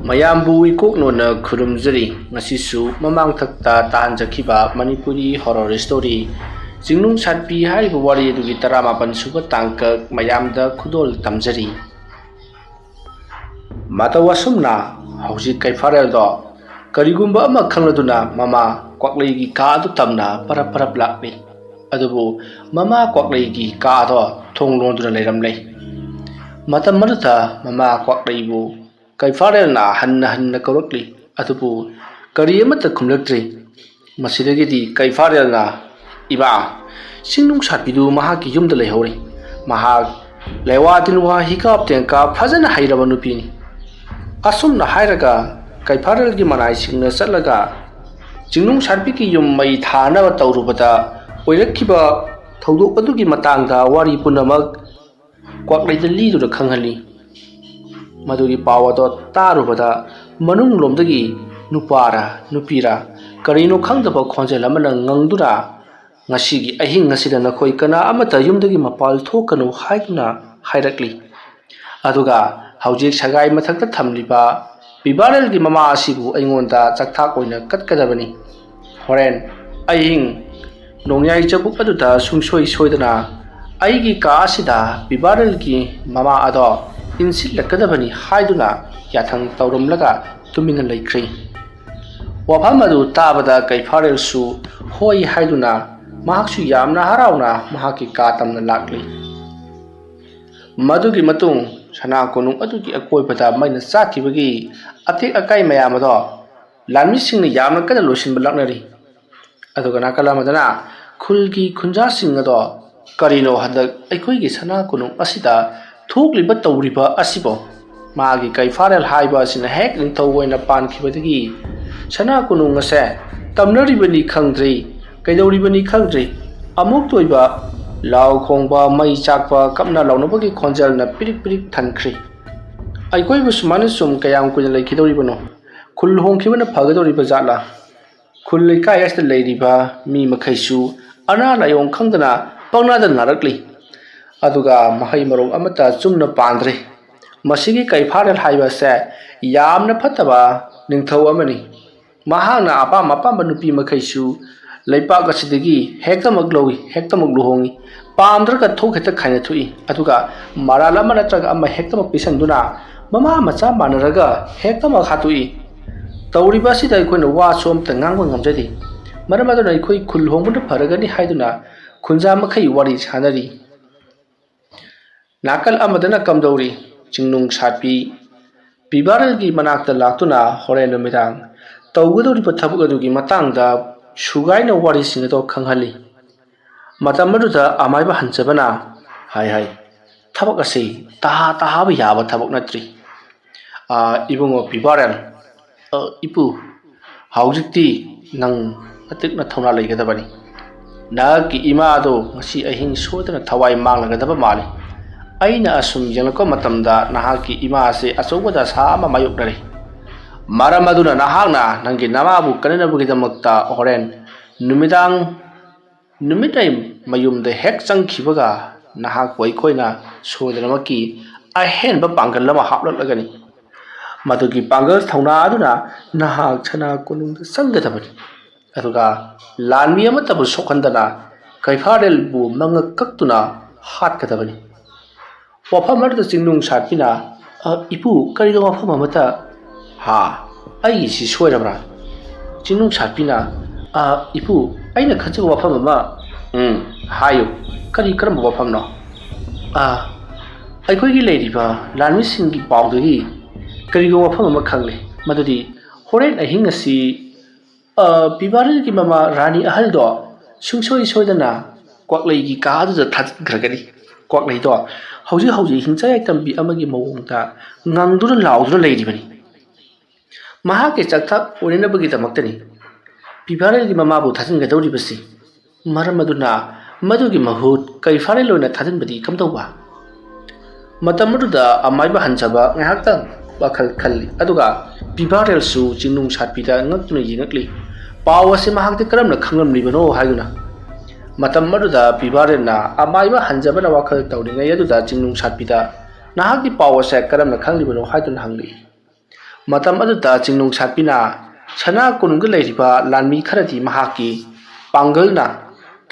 ꯃꯌꯥꯝꯕꯨ ꯏꯀꯣꯛꯅꯣꯅ ꯈꯨꯔꯨꯝꯖꯔꯤ ꯉꯁꯤꯁꯨ ꯃꯃꯥꯡꯊꯛꯇ ꯇꯥꯍꯟꯖꯈꯤꯕ Manipuri horror story ꯆꯤꯡꯅꯨꯡ ꯁꯥꯠꯄꯤ ꯍꯥꯏꯔꯤꯕ ꯋꯥꯔꯤ ꯑꯗꯨꯒꯤ 18 ꯁꯨꯕ ꯇꯥꯡꯀꯛ ꯃꯌꯥꯝꯗ ꯈꯨꯗꯣꯜ ꯇꯝꯖꯔꯤ꯫ ꯃꯇꯧ ꯑꯁꯨꯝꯅ ꯍꯧꯖꯤꯛ ꯀꯩꯐꯥꯔꯦꯜꯗꯣ ꯀꯔꯤꯒꯨꯝꯕ ꯑꯃ ꯈꯪꯂꯗꯨꯅ ꯃꯃꯥ ꯀ꯭ꯋꯥꯛꯂꯩꯒꯤ ꯀꯥ ꯑꯗꯨ ꯇꯝꯅ ꯄꯔꯞ ꯂꯥꯛꯂꯤ꯫ ꯑꯗꯨꯕꯨ ꯃꯃꯥ ꯀ꯭ꯋꯥꯛꯂꯩꯒꯤ ꯀꯥ ꯑꯗꯣ ꯊꯣꯡ ꯂꯣꯟꯗꯨꯅ ꯂꯩꯔꯝꯂꯦ꯫ ꯃꯇꯝ ꯑꯗꯨꯗ ꯃꯃꯥ ꯀ꯭ꯋꯥꯛꯂꯩꯕꯨ ꯀꯩꯐꯥꯔꯦꯜꯅ ꯍꯟꯅ ꯀꯧꯔꯛꯂꯤ ꯑꯗꯨꯕꯨ ꯀꯔꯤ ꯑꯃꯠꯇ ꯈꯨꯝꯂꯛꯇ꯭ꯔꯤ꯫ ꯃꯁꯤꯗꯒꯤꯗꯤ ꯀꯩꯐꯥꯔꯦꯜꯅ "ꯏꯃꯥ, ꯆꯤꯡꯅꯨꯡ ꯁꯥꯠꯄꯤꯗꯨ ꯃꯍꯥꯛꯀꯤ ꯌꯨꯝꯗ ꯂꯩꯍꯧꯔꯤ꯫ ꯃꯍꯥꯛ ꯂꯩꯋꯥ ꯇꯤꯟꯋꯥ ꯍꯤꯀꯥꯞ ꯇꯦꯡꯀꯥꯞ ꯐꯖꯅ ꯍꯩꯔꯕ ꯅꯨꯄꯤꯅꯤ꯫ ꯑꯁꯨꯝꯅ ꯍꯥꯏꯔꯒ ꯀꯩꯐꯥꯔꯦꯜꯒꯤ ꯃꯅꯥꯏꯁꯤꯡꯅ ꯆꯠꯂꯒ ꯆꯤꯡꯅꯨꯡ ꯁꯥꯠꯄꯤꯒꯤ ꯌꯨꯝ ꯃꯩ ꯊꯥꯅꯕ ꯇꯧꯔꯨꯕꯗ ꯑꯣꯏꯔꯛꯈꯤꯕ ꯊꯧꯗꯣꯛ ꯑꯗꯨꯒꯤ ꯃꯇꯥꯡꯗ ꯋꯥꯔꯤ ꯄꯨꯝꯅꯃꯛ ꯀ꯭ꯋꯥꯛꯂꯩꯗ ꯂꯤꯗꯨꯅ ꯈꯪꯍꯜꯂꯤ꯫ ꯃꯗꯨꯒꯤ ꯄꯥꯎ ꯑꯗꯣ ꯇꯥꯔꯨꯕꯗ ꯃꯅꯨꯡꯂꯣꯝꯗꯒꯤ ꯅꯨꯄꯥꯔ ꯅꯨꯄꯤꯔ ꯀꯔꯤꯅꯣ ꯈꯪꯗꯕ ꯈꯣꯟꯖꯦꯜ ꯑꯃꯅ ꯉꯪꯗꯨꯅ "ꯉꯁꯤꯒꯤ ꯑꯍꯤꯡ ꯑꯁꯤꯗ ꯅꯈꯣꯏ ꯀꯅꯥ ꯑꯃꯠꯇ ꯌꯨꯝꯗꯒꯤ ꯃꯄꯥꯟ ꯊꯣꯛꯀꯅꯨ" ꯍꯥꯏꯗꯨꯅ ꯍꯥꯏꯔꯛꯂꯤ꯫ ꯑꯗꯨꯒ ꯍꯧꯖꯤꯛ ꯁꯒꯥꯏ ꯃꯊꯛꯇ ꯊꯝꯂꯤꯕ ꯕꯤꯕꯥꯔꯦꯜꯒꯤ ꯃꯃꯥ ꯑꯁꯤꯕꯨ ꯑꯩꯉꯣꯟꯗ ꯆꯥꯛꯊꯥꯛ ꯑꯣꯏꯅ ꯀꯠꯀꯗꯕꯅꯤ꯫ ꯍꯣꯔꯦꯟ ꯑꯍꯤꯡ ꯅꯣꯡꯌꯥꯏ ꯆꯕꯨꯛ ꯑꯗꯨꯗ ꯁꯨꯡꯁꯣꯏ ꯁꯣꯏꯗꯅ ꯑꯩꯒꯤ ꯀꯥ ꯑꯁꯤꯗ ꯕꯤꯕꯥꯔꯦꯜꯒꯤ ꯃꯃꯥ ꯑꯗꯣ ꯏꯟꯁꯤꯜꯂꯛꯀꯗꯕꯅꯤ ꯍꯥꯏꯗꯨꯅ ꯌꯥꯊꯪ ꯇꯧꯔꯝꯂꯒ ꯇꯨꯃꯤꯟꯅ ꯂꯩꯈ꯭ꯔꯦ꯫ ꯋꯥꯐꯝ ꯑꯗꯨ ꯇꯥꯕꯗ ꯀꯩꯐꯥꯔꯦꯜꯁꯨ ꯍꯣꯏ ꯍꯥꯏꯗꯨꯅ ꯃꯍꯥꯛꯁꯨ ꯌꯥꯝꯅ ꯍꯔꯥꯎꯅ ꯃꯍꯥꯛꯀꯤ ꯀꯥ ꯇꯝꯅ ꯂꯥꯛꯂꯤ꯫ ꯃꯗꯨꯒꯤ ꯃꯇꯨꯡ ꯁꯅꯥ ꯀꯣꯅꯨꯡ ꯑꯗꯨꯒꯤ ꯑꯀꯣꯏꯕꯗ ꯃꯩꯅ ꯆꯥꯛꯈꯤꯕꯒꯤ ꯑꯇꯦꯛ ꯑꯀꯥꯏ ꯃꯌꯥꯝ ꯑꯗꯣ ꯂꯥꯟꯃꯤꯁꯤꯡꯅ ꯌꯥꯝꯅ ꯀꯟꯅ ꯂꯣꯏꯁꯤꯟꯕ ꯂꯥꯛꯅꯔꯤ꯫ ꯑꯗꯨꯒ ꯅꯥꯀꯜ ꯑꯃꯗꯅ ꯈꯨꯜꯒꯤ ꯈꯨꯟꯖꯥꯁꯤꯡ ꯑꯗꯣ "ꯀꯔꯤꯅꯣ ꯍꯟꯗꯛ ꯑꯩꯈꯣꯏꯒꯤ ꯁꯅꯥ ꯀꯣꯅꯨꯡ ꯑꯁꯤꯗ ꯊꯣꯛꯂꯤꯕ ꯇꯧꯔꯤꯕ ꯑꯁꯤꯕꯣ? ꯃꯥꯒꯤ ꯀꯩꯐꯥꯔꯦꯜ ꯍꯥꯏꯕ ꯑꯁꯤꯅ ꯍꯦꯛ ꯅꯤꯡꯊꯧ ꯑꯣꯏꯅ ꯄꯥꯟꯈꯤꯕꯗꯒꯤ ꯁꯅꯥ ꯀꯣꯅꯨꯡ ꯑꯁꯦ ꯇꯝꯅꯔꯤꯕꯅꯤ ꯈꯪꯗ꯭ꯔꯤ, ꯀꯩꯗꯧꯔꯤꯕꯅꯤ ꯈꯪꯗ꯭ꯔꯤ, ꯑꯃꯨꯛ ꯇꯣꯏꯕ ꯂꯥꯎ ꯈꯣꯡꯕ, ꯃꯩ ꯆꯥꯛꯄ, ꯀꯞꯅ ꯂꯥꯎꯅꯕꯒꯤ ꯈꯣꯟꯖꯦꯜꯅ ꯄꯤꯔꯤꯛ ꯊꯟꯈ꯭ꯔꯤ꯫ ꯑꯩꯈꯣꯏꯕꯨ ꯁꯨꯃꯥꯏꯅ ꯁꯨꯝ ꯀꯌꯥꯝ ꯀꯨꯏꯅ ꯂꯩꯈꯤꯗꯧꯔꯤꯕꯅꯣ? ꯈꯨꯜ ꯍꯣꯡꯈꯤꯕꯅ ꯐꯒꯗꯧꯔꯤꯕ ꯖꯥꯠꯂꯥ? ꯈꯨꯜ ꯂꯩꯀꯥꯏ ꯑꯁꯤꯗ ꯂꯩꯔꯤꯕ ꯃꯤ ꯃꯈꯩꯁꯨ ꯑꯅꯥ ꯂꯥꯏꯑꯣꯡ ꯈꯪꯗꯅ ꯄꯪꯅꯥꯗ ꯅꯥꯔꯛꯂꯤ꯫ ꯑꯗꯨꯒ ꯃꯍꯩ ꯃꯔꯣꯡ ꯑꯃꯠꯇ ꯆꯨꯝꯅ ꯄꯥꯟꯗ꯭ꯔꯦ꯫ ꯃꯁꯤꯒꯤ ꯀꯩꯐꯥꯔꯦꯜ ꯍꯥꯏꯕ ꯑꯁꯦ ꯌꯥꯝꯅ ꯐꯠꯇꯕ ꯅꯤꯡꯊꯧ ꯑꯃꯅꯤ꯫ ꯃꯍꯥꯛꯅ ꯑꯄꯥꯝꯕ ꯅꯨꯄꯤ ꯃꯈꯩꯁꯨ ꯂꯩꯄꯥꯛ ꯑꯁꯤꯗꯒꯤ ꯍꯦꯛꯇꯃꯛ ꯂꯧꯏ, ꯍꯦꯛꯇꯃꯛ ꯂꯨꯍꯣꯡꯏ, ꯄꯥꯝꯗ꯭ꯔꯒ ꯊꯣꯛ ꯍꯦꯛꯇ ꯈꯥꯏꯅꯊꯣꯛꯏ, ꯑꯗꯨꯒ ꯃꯔꯥꯜ ꯑꯃ ꯅꯠꯇ꯭ꯔꯒ ꯑꯃ ꯍꯦꯛꯇꯃꯛ ꯄꯤꯁꯟꯗꯨꯅ ꯃꯃꯥ ꯃꯆꯥ ꯃꯥꯟꯅꯔꯒ ꯍꯦꯛꯇꯃꯛ ꯍꯥꯠꯇꯣꯛꯏ꯫ ꯇꯧꯔꯤꯕ ꯑꯁꯤꯗ ꯑꯩꯈꯣꯏꯅ ꯋꯥꯁꯨ ꯑꯃꯠꯇ ꯉꯥꯡꯕ ꯉꯝꯖꯗꯦ꯫ ꯃꯔꯝ ꯑꯗꯨꯅ ꯑꯩꯈꯣꯏ ꯈꯨꯜ ꯍꯣꯡꯕꯅ ꯐꯔꯒꯅꯤ ꯍꯥꯏꯗꯨꯅ ꯈꯨꯟꯖꯥ ꯃꯈꯩ ꯋꯥꯔꯤ ꯁꯥꯅꯔꯤ꯫ ꯅꯥꯀꯜ ꯑꯃꯗꯅ ꯀꯝꯗꯧꯔꯤ? ꯆꯤꯡꯅꯨꯡ ꯁꯥꯠꯄꯤ ꯕꯤꯕꯥꯔꯦꯜꯒꯤ ꯃꯅꯥꯛꯇ ꯂꯥꯛꯇꯨꯅ ꯍꯣꯔꯦꯟ ꯅꯨꯃꯤꯗꯥꯡ ꯇꯧꯒꯗꯧꯔꯤꯕ ꯊꯕꯛ ꯑꯗꯨꯒꯤ ꯃꯇꯥꯡꯗ ꯁꯨꯒꯥꯏꯅ ꯋꯥꯔꯤꯁꯤꯡ ꯑꯗꯨ ꯈꯪꯍꯜꯂꯤ꯫ ꯃꯇꯝ ꯑꯗꯨꯗ ꯑꯃꯥꯏꯕ ꯍꯟꯖꯕꯅ "ꯍꯥꯏ, ꯊꯕꯛ ꯑꯁꯤ ꯇꯥꯕ ꯌꯥꯕ ꯊꯕꯛ ꯅꯠꯇ꯭ꯔꯤ꯫ ꯏꯕꯨꯡꯉꯣ ꯕꯤꯕꯥꯔꯦꯜ, ꯏꯄꯨ, ꯍꯧꯖꯤꯛꯇꯤ ꯅꯪ ꯅꯇꯤꯛꯅ ꯊꯧꯅꯥ ꯂꯩꯒꯗꯕꯅꯤ꯫ ꯅꯍꯥꯛꯀꯤ ꯏꯃꯥ ꯑꯗꯨ ꯉꯁꯤ ꯑꯍꯤꯡ ꯁꯣꯏꯗꯅ ꯊꯋꯥꯏ ꯃꯥꯡꯂꯒꯗꯕ ꯃꯥꯜꯂꯤ꯫ ꯑꯩꯅ ꯑꯁꯨꯝ ꯌꯦꯡꯂꯛꯄ ꯃꯇꯝꯗ ꯅꯍꯥꯛꯀꯤ ꯏꯃꯥ ꯑꯁꯤ ꯑꯆꯧꯕ ꯗꯁꯥ ꯑꯃ ꯃꯥꯌꯣꯛꯅꯔꯤ꯫ ꯃꯔꯝ ꯑꯗꯨꯅ ꯅꯍꯥꯛꯅ ꯅꯪꯒꯤ ꯅꯃꯥꯕꯨ ꯀꯟꯅꯕꯒꯤꯗꯃꯛꯇ ꯍꯣꯔꯦꯟ ꯅꯨꯃꯤꯗꯥꯡ ꯅꯨꯃꯤꯠꯂꯩ ꯃꯌꯨꯝꯗ ꯍꯦꯛ ꯆꯪꯈꯤꯕꯒ ꯅꯍꯥꯛꯄꯨ ꯑꯩꯈꯣꯏꯅ ꯁꯣꯏꯗꯅꯃꯛꯀꯤ ꯑꯍꯦꯟꯕ ꯄꯥꯡꯒꯜ ꯑꯃ ꯍꯥꯞꯂꯛꯂꯒꯅꯤ꯫ ꯃꯗꯨꯒꯤ ꯄꯥꯡꯒꯜ ꯊꯧꯅꯥ ꯑꯗꯨꯅ ꯅꯍꯥꯛ ꯁꯅꯥ ꯀꯣꯅꯨꯡꯗ ꯆꯪꯒꯗꯕꯅꯤ꯫ ꯑꯗꯨꯒ ꯂꯥꯟꯃꯤ ꯑꯃꯠꯇꯕꯨ ꯁꯣꯛꯍꯟꯗꯅ ꯀꯩꯐꯥꯔꯦꯜꯕꯨ ꯃꯉꯛ ꯀꯛꯇꯨꯅ ꯍꯥꯠꯀꯗꯕꯅꯤ꯫ ꯋꯥꯐꯝ ꯑꯗꯨꯗ ꯆꯤꯡꯅꯨꯡ ꯁꯥꯠꯄꯤꯅ "ꯏꯄꯨ, ꯀꯔꯤꯅꯣ ꯋꯥꯐꯝ ꯑꯃꯠꯇ? ꯑꯩꯒꯤꯁꯤ ꯁꯣꯏꯔꯕ꯭ꯔꯥ?" ꯆꯤꯡꯅꯨꯡ ꯁꯥꯠꯄꯤꯅ "ꯏꯄꯨ, ꯑꯩꯅ ꯈꯟꯖꯕ ꯋꯥꯐꯝ ꯑꯃ" "ꯍꯥꯏꯌꯨ, ꯀꯔꯝꯕ ꯋꯥꯐꯝꯅꯣ?" "ꯑꯩꯈꯣꯏꯒꯤ ꯂꯩꯔꯤꯕ ꯂꯥꯟꯃꯤꯁꯤꯡꯒꯤ ꯄꯥꯎꯗꯒꯤ ꯀꯔꯤꯒꯨꯝꯕ ꯋꯥꯐꯝ ꯑꯃ ꯈꯪꯂꯦ, ꯃꯗꯨꯗꯤ ꯍꯣꯔꯦꯟ ꯑꯍꯤꯡ ꯑꯁꯤ ꯕꯤꯕꯥꯔꯦꯜꯒꯤ ꯃꯃꯥ ꯔꯥꯅꯤ ꯑꯍꯜꯗꯣ ꯁꯨꯡꯁꯣꯏ ꯁꯣꯏꯗꯅ ꯀ꯭ꯋꯥꯛꯂꯩꯒꯤ ꯀꯥ ꯑꯗꯨꯗ ꯊꯥꯖꯤꯟꯈ꯭ꯔꯒꯅꯤ꯫ ꯀ꯭ꯋꯥꯛꯂꯩꯗꯣ ꯍꯧꯖꯤꯛ ꯍꯤꯡꯆꯥ ꯌꯥꯏꯇꯝꯕꯤ ꯑꯃꯒꯤ ꯃꯑꯣꯡꯗ ꯉꯪꯗꯨꯅ ꯂꯥꯎꯗꯨꯅ ꯂꯩꯔꯤꯕꯅꯤ꯫ ꯃꯍꯥꯛꯀꯤ ꯆꯥꯛꯊꯥꯛ ꯑꯣꯏꯅꯅꯕꯒꯤꯗꯃꯛꯇꯅꯤ ꯕꯤꯕꯥꯔꯦꯜꯒꯤ ꯃꯃꯥꯕꯨ ꯊꯥꯖꯤꯟꯒꯗꯧꯔꯤꯕꯁꯤ꯫ ꯃꯔꯝ ꯑꯗꯨꯅ ꯃꯗꯨꯒꯤ ꯃꯍꯨꯠ ꯀꯩꯐꯥꯔꯦꯜ ꯑꯣꯏꯅ ꯊꯥꯖꯤꯟꯕꯗꯤ ꯀꯝꯗꯧꯕ?" ꯃꯇꯝ ꯑꯗꯨꯗ ꯑꯃꯥꯏꯕ ꯍꯟꯖꯕ ꯉꯥꯏꯍꯥꯛꯇꯪ ꯋꯥꯈꯜ ꯈꯜꯂꯤ꯫ ꯑꯗꯨꯒ ꯕꯤꯕꯥꯔꯦꯜꯁꯨ ꯆꯤꯡꯅꯨꯡ ꯁꯥꯠꯄꯤꯗ ꯉꯛꯇꯨꯅ ꯌꯦꯡꯉꯛꯂꯤ, ꯄꯥꯎ ꯑꯁꯤ ꯃꯍꯥꯛꯇꯤ ꯀꯔꯝꯅ ꯈꯪꯂꯝꯂꯤꯕꯅꯣ ꯍꯥꯏꯗꯨꯅ꯫ ꯃꯇꯝ ꯑꯗꯨꯗ ꯕꯤꯕꯥꯔꯦꯜꯅ ꯑꯃꯥꯏꯕ ꯍꯟꯖꯕꯅ ꯋꯥꯈꯜ ꯇꯧꯔꯤꯉꯩ ꯑꯗꯨꯗ ꯆꯤꯡꯅꯨꯡ ꯁꯥꯠꯄꯤꯗ "ꯅꯍꯥꯛꯀꯤ ꯄꯥꯎ ꯑꯁꯦ ꯀꯔꯝꯅ ꯈꯪꯂꯤꯕꯅꯣ?" ꯍꯥꯏꯗꯨꯅ ꯍꯪꯂꯛꯏ꯫ matam aduta chingnung satpina sana kunung leiriba lanmi kharati mahaki pangalna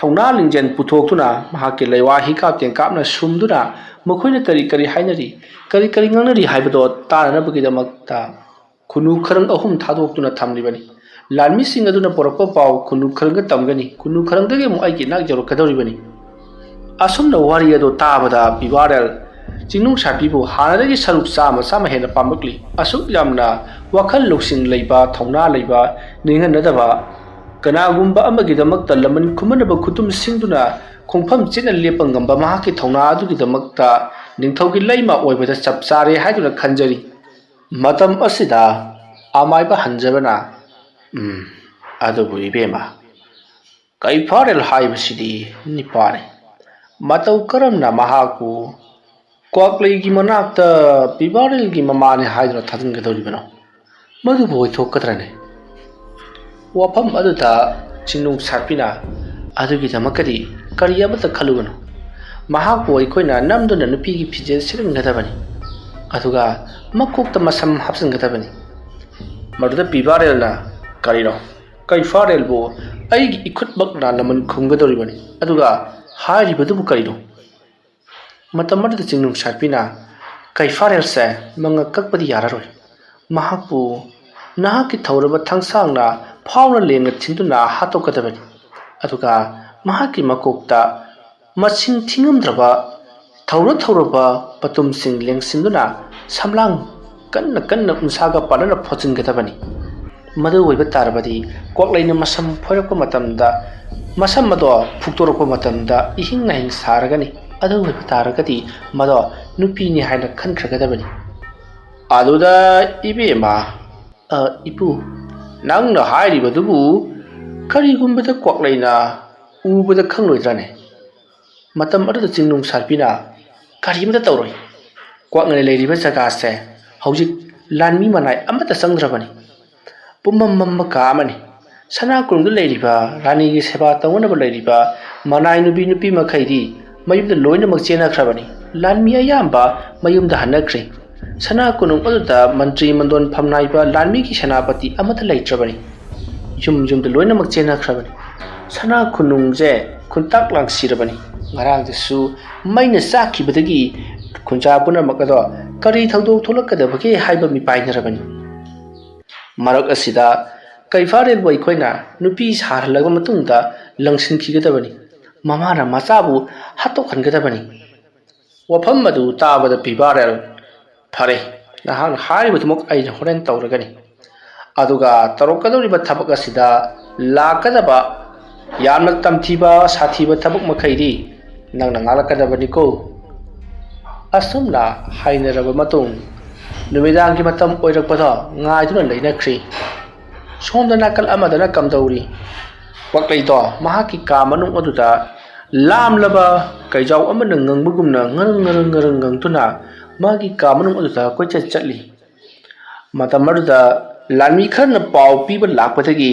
thongna lingjen puthokuna mahaki leiwa hi kapten kapna sumduna mokhoina kari hainari kari nganari haibado tarana bagidamakta khunu kharang ahum thadoktuna thamlibani lanmi sing aduna porokpa paw khunu kharang tamgani khunu kharang dege mu aigi nak jaro kadoribani asumna wari ado tabada biwaral chingnung sapibu hanadagi saruk sama hena pamakli asuk yamna wakhal luksing leiba thongna leiba ningan nadaba kanagumba amagidamakta laman khumanaba khutum singduna khongpham china lepangamba mahaki thongna adugidamakta ningthaugi leima oibada chapchare haiduna khanjari matam asida amaiba hanjabana adubu ibema kai farel haibasidi nipare matau karamna mahaku kwaklegi manakta pibarel gi mamane haiduna thadin gadoribano madu boy thokadrane wafam aduta chingnung sapina adugi damakadi kariyamata khalugano mahaku aikoina namduna nupigi phije siring gadabani aduga makokta masam hapsan gadabani maduda pibarelna karino kai farel bo aigi ikut bakna laman khumgadoribani aduga hairibadubu karino matamada chingnung sarpina kai farel se manga kakpadi yararoi mahapu nahaki thauraba thangsangna phawna lenga thinduna hatokadabani aduga mahaki makokta masing thingamdraba thauraba patum sing lengsinduna samlang kanna unsaga palana phojingadabani madu oiba tarabadi kwaklaina masam phoirakpa matamda masam mado phuktorokpa matamda ihing nahing saragani adu oiba taragadi mado nupini haina khankhragadabani aduda ibema ipu nangna hairibadubu karigumbada kwaklaina ubada khangloidrane matam aduda chingnung sarpina karimada tawroi kwakngane leiriba jagase hojik lanmi manai amata sangdrabani pummam kamani sana kurungda leiriba rani gi seba tawna ba leiriba manai nubi makhaidi mayumda loina makchena khrabani lanmi ayamba mayumda hanakri sana kunung aduda mantri mandon phamnaiba lanmi ki senapati amata leitrabani yumda loina makchena khrabani sana kunung je khuntak lang sirabani ngarang desu maina sakhibadagi khuncha puna makado kari thawdok tholakadabage haiba mi painarabani marak asida kaifarel boy khoina nupi sarlaga matungda langsin khigadabani mamana machabu hato khangadabani wafam madu tabada pibarel phare nahan haibudmok ai horen tawragani aduga tarokadoriba thabak asida lakadaba yamnak tamthiba sathiba thabak makhairi nangna ngalakadabani ko asumna hainaraba matung numidang ki matam oirakpada ngaiduna leinakhri somda nakal amadana kamdauri wakleito mahaki ka manung aduda lamlaba kaijau amana ngangbugumna ngarang tuna magi ka manung aduda koicha chatli matamaruda lanmi kharna paw piba lakpadagi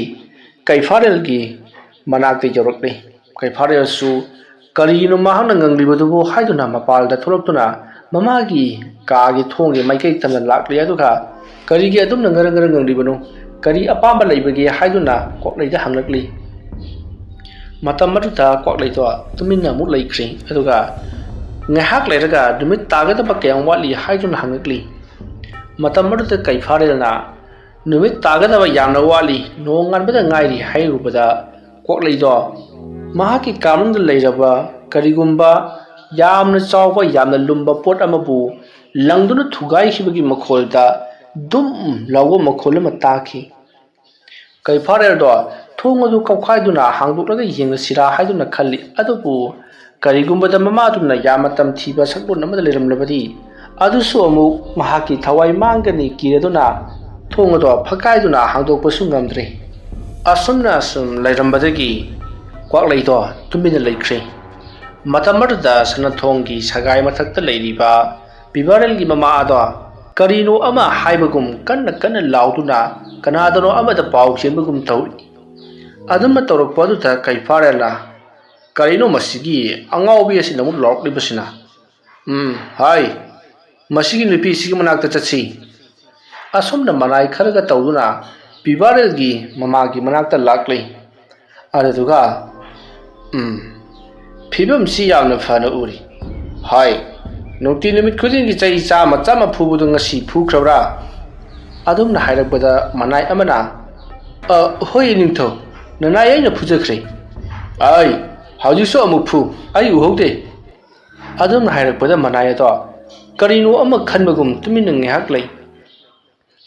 kaifarel gi manakte jorokle kaifarel su karino mahana nganglibadubu haiduna mapalda thoroktuna mamagi kaagi thongi maikai tamna lakle aduga karigi adum ngarang nganglibano kari apamba leibagi haiduna kokleida hanglakli matamaruta kokleito tuminna mu leikri aduga ngahak leraga dumit tagadaba kyang wali haiduna hanglakli matamaruta kaifarelna numit tagadaba yamna wali nonganbada ngairi hairubada kokleido mahaki kamungda leiraba karigumba yamna chawba yamna lumba pot amabu langduna thugai khibagi makholda dum lawo makhol ma taki kaifarel do thongadu kawkhaiduna hangduklaga yengna sira haiduna khalli adubu karigumba da mamaduna yamatam thiba sakbun amada leramlabadi adusu amu mahaki thawai mangani kireduna thongado phakaiduna hangdokpa sungamdre asumna asum lairambadagi kwakleido tumina leikre matamada sanathongi sagai mathakta leiriba bibarel gi mama ado karino ama haibagum kanna lauduna kanadano amada paw chenbagum taw aduma torokpadu ta kaifarela karino masigi angawbi asina mu loklibasina hai masigi nupi sigi manakta chatsi asomna manai kharaga tawduna pibarel gi mama gi manakta lakli aduga phibam si yamna phana uri hai nokti limit khudin gi chai chama chama phubudu ngasi phukhrabra adumna hairakbada manai amana hoi ningtho nanai aina phujakhre ai haujiso amuk phu ai uhaude adumna hairakbada manai to karino ama khanbagum tumin ngihak lei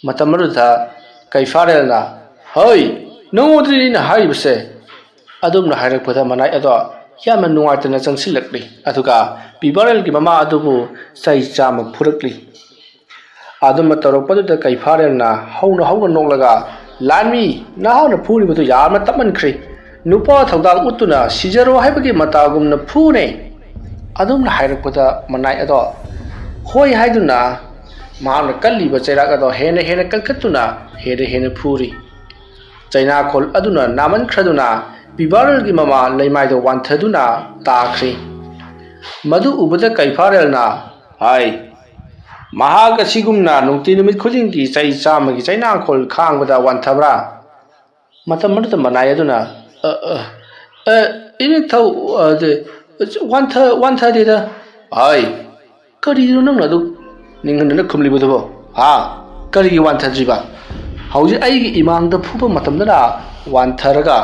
matamaruda kaifarelna hoi nongodri na haibse adumna hairakbada manai ado yamna nuwaitana changsilakli aduga pibarel gi mama adubu sai chama phurakli adum taropadu kaifarelna hauna nolaga lanmi na hauna phuri badu yamna tamankhre nupa thodang utuna sijaro haibagi matagumna phune adumna hairakbada manai ado hoi haiduna maana kalliba chairaga do hena kalkatuna hena phuri chaina khol aduna naman khraduna pibarel gi mama leimai do wanthaduna takhri madu ubada kaifarelna hai mahaga sigumna nungti numit khuding gi chai chama gi chaina khol khangbada wanthabra matam madu manai aduna ini thau de wantha de da hai kari nang adu ningan khumli bu do ha kari gi wantha jiba hauji ai gi imang da phuba matam da wantharaga